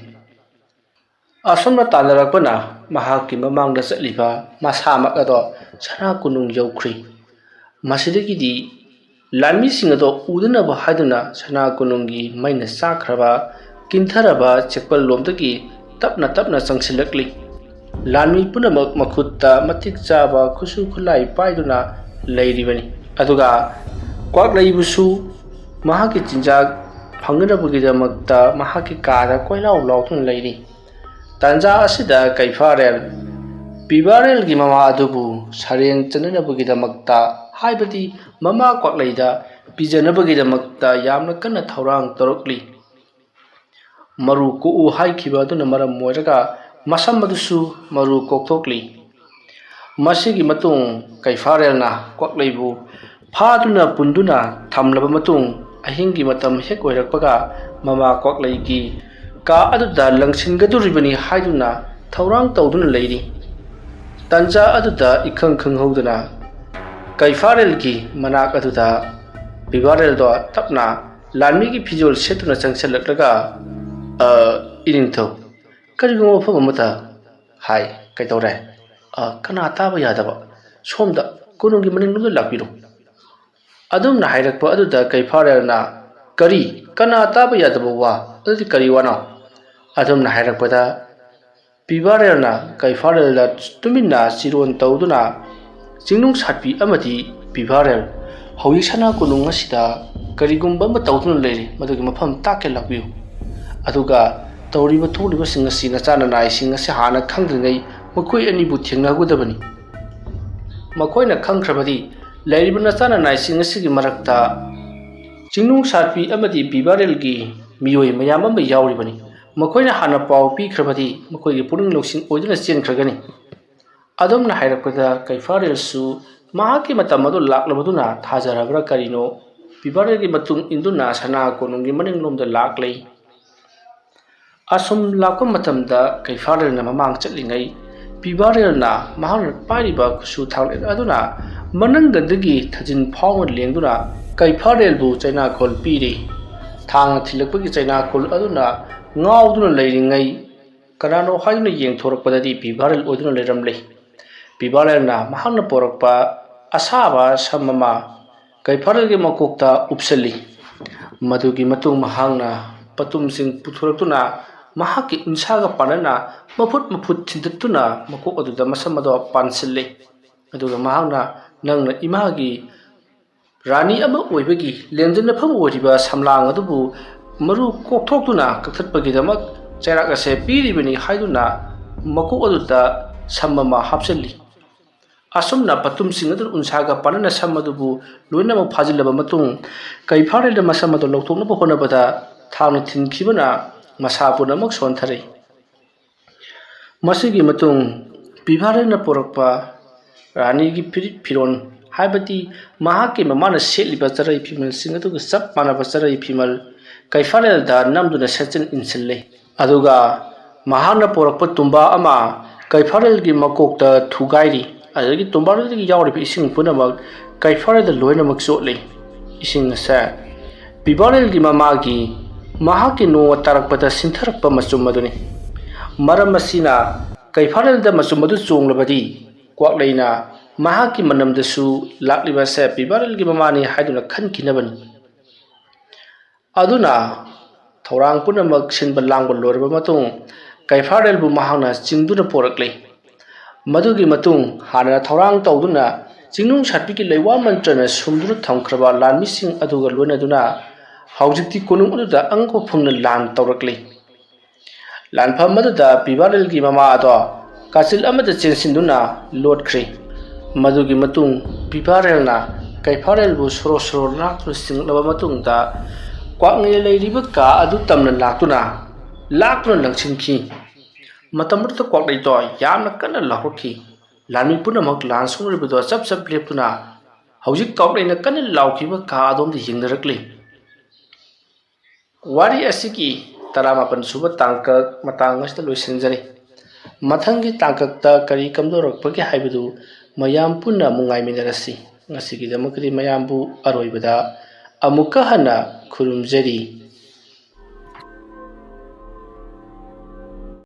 ꯑꯁꯨꯝꯅ ꯇꯥꯟꯅꯔꯛꯄꯅ ꯃꯍꯥꯛꯀꯤ ꯃꯃꯥꯡꯗ ꯆꯠꯂꯤꯕ ꯃꯁꯥꯃꯛ ꯑꯗꯣ ꯁꯅꯥ ꯀꯣꯅꯨꯡ ꯌꯧꯈ꯭ꯔꯤ ꯃꯁꯤꯗꯒꯤꯗꯤ ꯂꯥꯟꯃꯤꯁꯤꯡ ꯑꯗꯣ ꯎꯗꯅꯕ ꯍꯥꯏꯗꯨꯅ ꯁꯅꯥ ꯀꯣꯅꯨꯡꯒꯤ ꯃꯩꯅ ꯆꯥꯛꯈ꯭ꯔꯕ ꯀꯤꯟꯊꯔꯕ ꯆꯦꯛꯄꯜ ꯂꯣꯝꯗꯒꯤ ꯇꯞꯅ ꯇꯞꯅ ꯆꯪꯁꯤꯜꯂꯛꯂꯤ ꯂꯥꯟꯃꯤ ꯄꯨꯝꯅꯃꯛ ꯃꯈꯨꯠꯇ ꯃꯇꯤꯛ ꯆꯥꯕ ꯈꯨꯠꯁꯨ ꯈꯨꯠꯂꯥꯏ ꯄꯥꯏꯗꯨꯅ ꯂꯩꯔꯤꯕꯅꯤ ꯑꯗꯨꯒ ꯀ꯭ꯋꯥꯛꯂꯩꯕꯨꯁꯨ ꯃꯍꯥꯛꯀꯤ ꯆꯤꯟꯖꯥꯛ ꯐꯪꯅꯅꯕꯒꯤꯗꯃꯛꯇ ꯃꯍꯥꯛꯀꯤ ꯀꯥꯗ ꯀꯣꯏꯂꯥꯎ ꯂꯥꯎꯗꯨꯅ ꯂꯩꯔꯤ ꯇꯥꯟꯖꯥ ꯑꯁꯤꯗ ꯀꯩꯐꯥꯔꯦꯜ ꯕꯤꯚꯥꯔꯦꯜꯒꯤ ꯃꯃꯥ ꯑꯗꯨꯕꯨ ꯁꯔꯦꯡ ꯆꯟꯅꯅꯕꯒꯤꯗꯃꯛꯇ ꯍꯥꯏꯕꯗꯤ ꯃꯃꯥ ꯀ꯭ꯋꯥꯛꯂꯩꯗ ꯄꯤꯖꯅꯕꯒꯤꯗꯃꯛꯇ ꯌꯥꯝꯅ ꯀꯟꯅ ꯊꯧꯔꯥꯡ ꯇꯧꯔꯛꯂꯤ ꯃꯔꯨ ꯀꯣꯛꯎ ꯍꯥꯏꯈꯤꯕ ꯑꯗꯨꯅ ꯃꯔꯝ ꯑꯣꯏꯔꯒ ꯃꯁꯝ ꯑꯗꯨꯁꯨ ꯃꯔꯨ ꯀꯣꯛꯊꯣꯛꯂꯤ ꯃꯁꯤꯒꯤ ꯃꯇꯨꯡ ꯀꯩꯐꯥꯔꯦꯜꯅ ꯀ꯭ꯋꯥꯛꯂꯩꯕꯨ ꯐꯥꯗꯨꯅ ꯄꯨꯟꯗꯨꯅ ꯊꯝꯂꯕ ꯃꯇꯨꯡ ꯑꯍꯤꯡꯒꯤ ꯃꯇꯝ ꯍꯦꯛ ꯑꯣꯏꯔꯛꯄꯒ ꯃꯃꯥ ꯀ꯭ꯋꯥꯛꯂꯩꯒꯤ ꯀꯥ ꯑꯗꯨꯗ ꯂꯪꯁꯤꯟꯒꯗꯧꯔꯤꯕꯅꯤ ꯍꯥꯏꯗꯨꯅ ꯊꯧꯔꯥꯡ ꯇꯧꯗꯨꯅ ꯂꯩꯔꯤ ꯇꯥꯟꯖꯥ ꯑꯗꯨꯗ ꯏꯈꯪ ꯈꯪꯍꯧꯗꯅ ꯀꯩꯐꯥꯔꯦꯜꯒꯤ ꯃꯅꯥꯛ ꯑꯗꯨꯗ ꯕꯤꯚꯥꯔꯦꯜꯗꯣ ꯇꯞꯅ ꯂꯥꯟꯃꯤꯒꯤ ꯐꯤꯖꯣꯜ ꯁꯦꯠꯇꯨꯅ ꯆꯪꯁꯤꯜꯂꯛꯂꯒ ꯏꯅꯤꯡꯊꯧ ꯀꯔꯤꯒꯨꯝꯕ ꯃꯐꯝ ꯑꯃꯗ ꯍꯥꯏ ꯀꯩꯗꯧꯔꯦ ꯀꯅꯥ ꯇꯥꯕ ꯌꯥꯗꯕ ꯁꯣꯝꯗ ꯀꯣꯅꯨꯡꯒꯤ ꯃꯅꯤꯡꯂꯣꯝꯗ ꯂꯥꯛꯄꯤꯔꯣ ꯑꯗꯨꯝꯅ ꯍꯥꯏꯔꯛꯄ ꯑꯗꯨꯗ ꯀꯩꯐꯥꯔꯦꯜꯅ ꯀꯔꯤ ꯀꯅꯥ ꯇꯥꯕ ꯌꯥꯗꯕ ꯋꯥ ꯑꯗꯨꯗꯤ ꯀꯔꯤ ꯋꯥꯅꯣ ꯑꯗꯨꯝꯅ ꯍꯥꯏꯔꯛꯄꯗ ꯕꯤꯚꯥꯔꯦꯜꯅ ꯀꯩꯐꯥꯔꯦꯜꯗ ꯇꯨꯃꯤꯟꯅ ꯆꯤꯔꯣꯟ ꯇꯧꯗꯨꯅ ꯆꯤꯡꯅꯨꯡ ꯁꯥꯠꯄꯤ ꯑꯃꯗꯤ ꯕꯤꯚꯥꯔꯦꯜ ꯍꯧꯖꯤꯛ ꯁꯅꯥ ꯀꯣꯅꯨꯡ ꯑꯁꯤꯗ ꯀꯔꯤꯒꯨꯝꯕ ꯑꯃ ꯇꯧꯗꯨꯅ ꯂꯩꯔꯤ ꯃꯗꯨꯒꯤ ꯃꯐꯝ ꯇꯥꯛꯀꯦ ꯂꯥꯛꯄꯤꯌꯨ ꯑꯗꯨꯒ ꯇꯧꯔꯤꯕ ꯊꯣꯛꯂꯤꯕꯁꯤꯡ ꯑꯁꯤ ꯅꯆꯥꯅ ꯅꯥꯏꯁꯤꯡ ꯑꯁꯤ ꯍꯥꯟꯅ ꯈꯪꯗ꯭ꯔꯤꯉꯩ ꯃꯈꯣꯏ ꯑꯅꯤꯕꯨ ꯊꯦꯡꯅꯍꯧꯒꯗꯕꯅꯤ ꯃꯈꯣꯏꯅ ꯈꯪꯈ꯭ꯔꯕꯗꯤ ꯂꯩꯔꯤꯕ ꯅꯆꯥꯅ ꯅꯥꯏꯁꯤꯡ ꯑꯁꯤꯒꯤ ꯃꯔꯛꯇ ꯆꯤꯡꯅꯨꯡ ꯁꯥꯠꯄꯤ ꯑꯃꯗꯤ ꯕꯤꯚꯥꯔꯦꯜꯒꯤ ꯃꯤꯑꯣꯏ ꯃꯌꯥꯝ ꯑꯃ ꯌꯥꯎꯔꯤꯕꯅꯤ ꯃꯈꯣꯏꯅ ꯍꯥꯟꯅ ꯄꯥꯎ ꯄꯤꯈ꯭ꯔꯕꯗꯤ ꯃꯈꯣꯏꯒꯤ ꯄꯨꯛꯅꯤꯡ ꯂꯧꯁꯤꯡ ꯑꯣꯏꯗꯨꯅ ꯆꯦꯟꯈ꯭ꯔꯒꯅꯤ ꯑꯗꯨꯝꯅ ꯍꯥꯏꯔꯛꯄꯗ ꯀꯩꯐꯥꯔꯦꯜꯁꯨ ꯃꯍꯥꯛꯀꯤ ꯃꯇꯝ ꯑꯗꯨ ꯂꯥꯛꯂꯕꯗꯨꯅ ꯊꯥꯖꯔꯕ꯭ꯔꯥ ꯀꯔꯤꯅꯣ ꯕꯤꯚꯥꯔꯦꯜꯒꯤ ꯃꯇꯨꯡ ꯏꯟꯗꯨꯅ ꯁꯅꯥ ꯀꯣꯅꯨꯡꯒꯤ ꯃꯅꯤꯡꯂꯣꯝꯗ ꯂꯥꯛꯂꯤ ꯑꯁꯨꯝ ꯂꯥꯛꯄ ꯃꯇꯝꯗ ꯀꯩꯐꯥꯔꯦꯜꯅ ꯃꯃꯥꯡ ꯆꯠꯂꯤꯉꯩ ꯕꯤꯚꯥꯔꯦꯜꯅ ꯃꯍꯥꯛꯅ ꯄꯥꯏꯔꯤꯕ ꯈꯨꯠꯁꯨ ꯊꯥꯡꯂꯦꯟ ꯑꯗꯨꯅ ꯃꯅꯪꯒꯟꯗꯒꯤ ꯊꯥꯖꯤꯟ ꯐꯥꯎꯅ ꯂꯦꯡꯗꯨꯅ ꯀꯩꯐꯥꯔꯦꯜꯕꯨ ꯆꯩꯅꯥꯈꯣꯜ ꯄꯤꯔꯤ ꯊꯥꯡꯅ ꯊꯤꯜꯂꯛꯄꯒꯤ ꯆꯩꯅꯥꯈꯣꯜ ꯑꯗꯨꯅ ꯉꯥꯎꯗꯨꯅ ꯂꯩꯔꯤꯉꯩ ꯀꯅꯥꯅꯣ ꯍꯥꯏꯗꯨꯅ ꯌꯦꯡꯊꯣꯔꯛꯄꯗꯗꯤ ꯕꯤꯚꯥꯔꯦꯜ ꯑꯣꯏꯗꯨꯅ ꯂꯩꯔꯝꯂꯤ ꯕꯤꯚꯥꯔꯦꯜꯅ ꯃꯍꯥꯛꯅ ꯄꯣꯔꯛꯄ ꯑꯁꯥꯕ ꯁꯝ ꯑꯃ ꯀꯩꯐꯥꯔꯦꯜꯒꯤ ꯃꯀꯣꯛꯇ ꯎꯞꯁꯜꯂꯤ ꯃꯗꯨꯒꯤ ꯃꯇꯨꯡ ꯃꯍꯥꯛꯅ ꯄꯇꯨꯝꯁꯤꯡ ꯄꯨꯊꯣꯔꯛꯇꯨꯅ ꯃꯍꯥꯛꯀꯤ ꯎꯟꯁꯥꯒ ꯄꯥꯟꯅꯅ ꯃꯐꯨꯠ ꯊꯤꯟꯗꯠꯇꯨꯅ ꯃꯀꯣꯛ ꯑꯗꯨꯗ ꯃꯁꯝ ꯑꯗꯣ ꯄꯥꯟꯁꯤꯜꯂꯤ ꯑꯗꯨꯒ ꯃꯍꯥꯛꯅ ꯅꯪꯅ ꯏꯃꯥꯒꯤ ꯔꯥꯅꯤ ꯑꯃ ꯑꯣꯏꯕꯒꯤ ꯂꯦꯡꯖꯟꯅꯐꯝ ꯑꯣꯏꯔꯤꯕ ꯁꯝꯂꯥꯡ ꯑꯗꯨꯕꯨ ꯃꯔꯨ ꯀꯣꯛꯊꯣꯛꯇꯨꯅ ꯀꯛꯊꯠꯄꯒꯤꯗꯃꯛ ꯆꯩꯔꯥꯛ ꯑꯁꯦ ꯄꯤꯔꯤꯕꯅꯤ ꯍꯥꯏꯗꯨꯅ ꯃꯀꯣꯛ ꯑꯗꯨꯗ ꯁꯝ ꯑꯃ ꯍꯥꯞꯆꯤꯜꯂꯤ ꯑꯁꯨꯝꯅ ꯄꯇꯨꯝꯁꯤꯡ ꯑꯗꯨꯅ ꯎꯟꯁꯥꯒ ꯄꯥꯟꯅꯅ ꯁꯝ ꯑꯗꯨꯕꯨ ꯂꯣꯏꯅꯃꯛ ꯐꯥꯖꯤꯜꯂꯕ ꯃꯇꯨꯡ ꯀꯩꯐꯥꯔꯦꯜꯅ ꯃꯁꯝ ꯑꯗꯨ ꯂꯧꯊꯣꯛꯅꯕ ꯍꯣꯠꯅꯕꯗ ꯊꯥꯡꯅ ꯊꯤꯟꯈꯤꯕꯅ ꯃꯁꯥ ꯄꯨꯝꯅꯃꯛ ꯁꯣꯟꯊꯔꯤ ꯃꯁꯤꯒꯤ ꯃꯇꯨꯡ ꯕꯤꯚꯥꯔꯦꯜꯅ ꯄꯣꯔꯛꯄ ꯔꯥꯅꯤꯒꯤ ꯐꯤꯔꯤꯠ ꯐꯤꯔꯣꯟ ꯍꯥꯏꯕꯗꯤ ꯃꯍꯥꯛꯀꯤ ꯃꯃꯥꯅ ꯁꯦꯠꯂꯤꯕ ꯆꯔꯩ ꯐꯤꯃꯜꯁꯤꯡ ꯑꯗꯨꯒ ꯆꯞ ꯃꯥꯟꯅꯕ ꯆꯔꯩ ꯐꯤꯃꯜ ꯀꯩꯐꯥꯔꯦꯜꯗ ꯅꯝꯗꯨꯅ ꯁꯦꯠꯆꯤꯟ ꯏꯟꯁꯤꯜꯂꯤ ꯑꯗꯨꯒ ꯃꯍꯥꯛꯅ ꯄꯣꯔꯛꯄ ꯇꯨꯝꯕꯥ ꯑꯃ ꯀꯩꯐꯥꯔꯦꯜꯒꯤ ꯃꯀꯣꯛꯇ ꯊꯨꯒꯥꯏꯔꯤ ꯑꯗꯨꯗꯒꯤ ꯇꯣꯝꯕꯥꯔꯣꯜꯗꯒꯤ ꯌꯥꯎꯔꯤꯕ ꯏꯁꯤꯡ ꯄꯨꯝꯅꯃꯛ ꯀꯩꯐꯥꯔꯦꯜꯗ ꯂꯣꯏꯅꯃꯛ ꯆꯣꯠꯂꯤ ꯏꯁꯤꯡ ꯑꯁꯦ ꯕꯤꯕꯥꯔꯦꯜꯒꯤ ꯃꯃꯥꯒꯤ ꯃꯍꯥꯛꯀꯤ ꯅꯣꯡꯃ ꯇꯥꯔꯛꯄꯗ ꯁꯤꯟꯊꯔꯛꯄ ꯃꯆꯨꯝ ꯑꯗꯨꯅꯤ ꯃꯔꯝ ꯑꯁꯤꯅ ꯀꯩꯐꯥꯔꯦꯜꯗ ꯃꯆꯨꯝ ꯑꯗꯨ ꯆꯣꯡꯂꯕꯗꯤ ꯀ꯭ꯋꯥꯛꯂꯩꯅ ꯃꯍꯥꯛꯀꯤ ꯃꯅꯝꯗꯁꯨ ꯂꯥꯛꯂꯤꯕ ꯑꯁꯦ ꯕꯤꯕꯥꯔꯦꯜꯒꯤ ꯃꯃꯥꯅꯤ ꯍꯥꯏꯗꯨꯅ ꯈꯟꯈꯤꯅꯕꯅꯤ ꯑꯗꯨꯅ ꯊꯧꯔꯥꯡ ꯄꯨꯝꯅꯃꯛ ꯁꯤꯟꯕ ꯂꯥꯡꯕ ꯂꯣꯏꯔꯕ ꯃꯇꯨꯡ ꯀꯩꯐꯥꯔꯦꯜꯕꯨ ꯃꯍꯥꯛꯅ ꯆꯤꯡꯗꯨꯅ ꯄꯣꯔꯛꯂꯤ ꯃꯗꯨꯒꯤ ꯃꯇꯨꯡ ꯍꯥꯟꯅ ꯊꯧꯔꯥꯡ ꯇꯧꯗꯨꯅ ꯆꯤꯡꯅꯨꯡ ꯁꯥꯠꯄꯤꯒꯤ ꯂꯩꯋꯥ ꯃꯟꯇ꯭ꯔꯅ ꯁꯨꯝꯗꯨꯅ ꯊꯝꯈ꯭ꯔꯕ ꯂꯥꯟꯃꯤꯁꯤꯡ ꯑꯗꯨꯒ ꯂꯣꯏꯅꯗꯨꯅ ꯍꯧꯖꯤꯛꯇꯤ ꯀꯣꯅꯨꯡ ꯑꯗꯨꯗ ꯑꯉꯛꯄ ꯐꯪꯅ ꯂꯥꯟ ꯇꯧꯔꯛꯂꯤ ꯂꯥꯟꯐꯝ ꯑꯗꯨꯗ ꯕꯤꯕꯥꯔꯦꯜꯒꯤ ꯃꯃꯥ ꯑꯗꯣ ꯀꯥꯆꯤꯜ ꯑꯃꯗ ꯆꯦꯟꯁꯤꯟꯗꯨꯅ ꯂꯣꯠꯈ꯭ꯔꯤ ꯃꯗꯨꯒꯤ ꯃꯇꯨꯡ ꯕꯤꯕꯥꯔꯦꯜꯅ ꯀꯩꯐꯥꯔꯦꯜꯕꯨ ꯁꯣꯔꯣ ꯁꯣꯔꯣ ꯂꯥꯛꯇꯨꯅ ꯆꯤꯡꯂꯕ ꯃꯇꯨꯡꯗ ꯀ꯭ꯋꯥꯛꯂꯩꯅ ꯂꯩꯔꯤꯕ ꯀꯥ ꯑꯗꯨ ꯇꯝꯅ ꯂꯥꯛꯇꯨꯅ ꯂꯪꯁꯤꯟꯈꯤ ꯃꯇꯝ ꯑꯗꯨꯗ ꯀ꯭ꯋꯥꯛꯂꯩꯗꯣ ꯌꯥꯝꯅ ꯀꯟꯅ ꯂꯥꯎꯔꯛꯈꯤ ꯂꯥꯟꯃꯤ ꯄꯨꯝꯅꯃꯛ ꯂꯥꯟ ꯁꯣꯛꯅꯔꯤꯕꯗꯣ ꯆꯞ ꯆꯞ ꯂꯦꯞꯇꯨꯅ ꯍꯧꯖꯤꯛ ꯀ꯭ꯋꯥꯛꯂꯩꯅ ꯀꯟꯅ ꯂꯥꯎꯈꯤꯕ ꯀꯥ ꯑꯗꯣꯝꯗ ꯌꯦꯡꯅꯔꯛꯂꯤ ꯋꯥꯔꯤ ꯑꯁꯤꯒꯤ 17 ꯁꯨꯕ ꯇꯥꯡꯀꯛ ꯃꯇꯥꯡ ꯑꯁꯤꯗ ꯂꯣꯏꯁꯤꯟꯖꯔꯤ ꯃꯊꯪꯒꯤ ꯇꯥꯡꯀꯛꯇ ꯀꯔꯤ ꯀꯝꯗꯧꯔꯛꯄꯒꯦ ꯍꯥꯏꯕꯗꯨ ꯃꯌꯥꯝ ꯄꯨꯟꯅ ꯑꯃꯨꯛ ꯉꯥꯏꯃꯤꯟꯅꯔꯁꯤ ꯉꯁꯤꯒꯤꯗꯃꯛꯇꯗꯤ ꯃꯌꯥꯝꯕꯨ ꯑꯔꯣꯏꯕꯗ ꯑꯃꯨꯛꯀ ꯍꯟꯅ ꯈꯨꯔꯨꯝꯖꯔꯤ